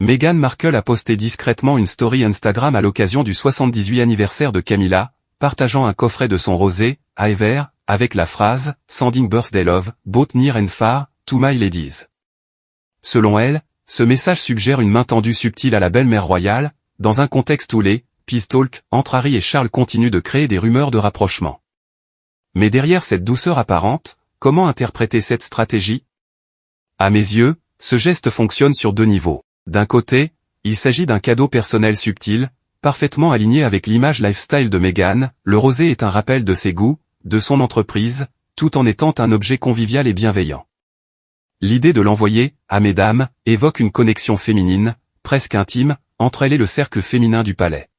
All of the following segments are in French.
Meghan Markle a posté discrètement une story Instagram à l'occasion du 78e anniversaire de Camilla, partageant un coffret de son rosé, Ever, avec la phrase « Sending birthday love, both near and far, to my ladies ». Selon elle, ce message suggère une main tendue subtile à la belle-mère royale, dans un contexte où les « peace talk » entre Harry et Charles continuent de créer des rumeurs de rapprochement. Mais derrière cette douceur apparente, comment interpréter cette stratégie? À mes yeux, ce geste fonctionne sur deux niveaux. D'un côté, il s'agit d'un cadeau personnel subtil, parfaitement aligné avec l'image lifestyle de Meghan. Le rosé est un rappel de ses goûts, de son entreprise, tout en étant un objet convivial et bienveillant. L'idée de l'envoyer, à mesdames, évoque une connexion féminine, presque intime, entre elle et le cercle féminin du palais.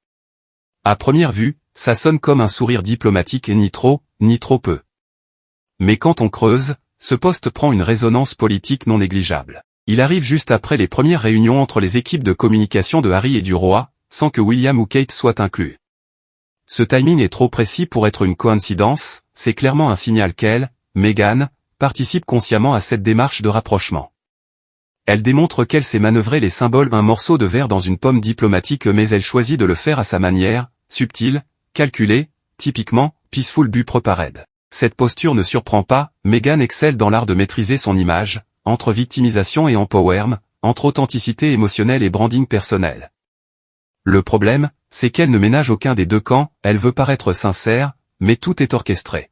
À première vue, ça sonne comme un sourire diplomatique et ni trop peu. Mais quand on creuse, ce poste prend une résonance politique non négligeable. Il arrive juste après les premières réunions entre les équipes de communication de Harry et du roi, sans que William ou Kate soient inclus. Ce timing est trop précis pour être une coïncidence, c'est clairement un signal qu'elle, Meghan, participe consciemment à cette démarche de rapprochement. Elle démontre qu'elle sait manœuvrer les symboles, un morceau de verre dans une pomme diplomatique, mais elle choisit de le faire à sa manière, subtile, calculée, typiquement, peaceful but prepared. Cette posture ne surprend pas, Meghan excelle dans l'art de maîtriser son image, entre victimisation et empowerment, entre authenticité émotionnelle et branding personnel. Le problème, c'est qu'elle ne ménage aucun des deux camps, elle veut paraître sincère, mais tout est orchestré.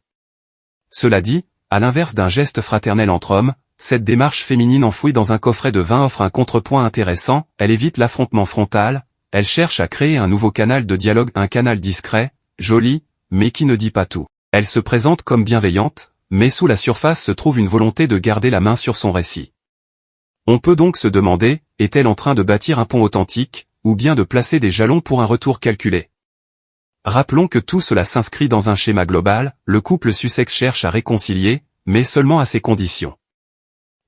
Cela dit, à l'inverse d'un geste fraternel entre hommes, cette démarche féminine enfouie dans un coffret de vin offre un contrepoint intéressant, elle évite l'affrontement frontal, elle cherche à créer un nouveau canal de dialogue, un canal discret, joli, mais qui ne dit pas tout. Elle se présente comme bienveillante, mais sous la surface se trouve une volonté de garder la main sur son récit. On peut donc se demander, est-elle en train de bâtir un pont authentique, ou bien de placer des jalons pour un retour calculé? Rappelons que tout cela s'inscrit dans un schéma global, le couple Sussex cherche à réconcilier, mais seulement à ses conditions.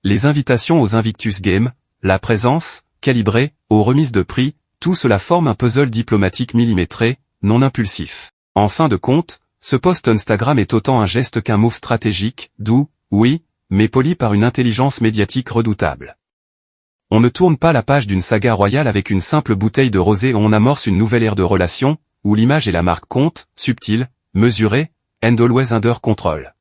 Les invitations aux Invictus Games, la présence, calibrée, aux remises de prix, tout cela forme un puzzle diplomatique millimétré, non impulsif. En fin de compte, ce post Instagram est autant un geste qu'un move stratégique, doux, oui, mais poli par une intelligence médiatique redoutable. On ne tourne pas la page d'une saga royale avec une simple bouteille de rosé, on amorce une nouvelle ère de relations, où l'image et la marque comptent, subtile, mesurée, and always under control.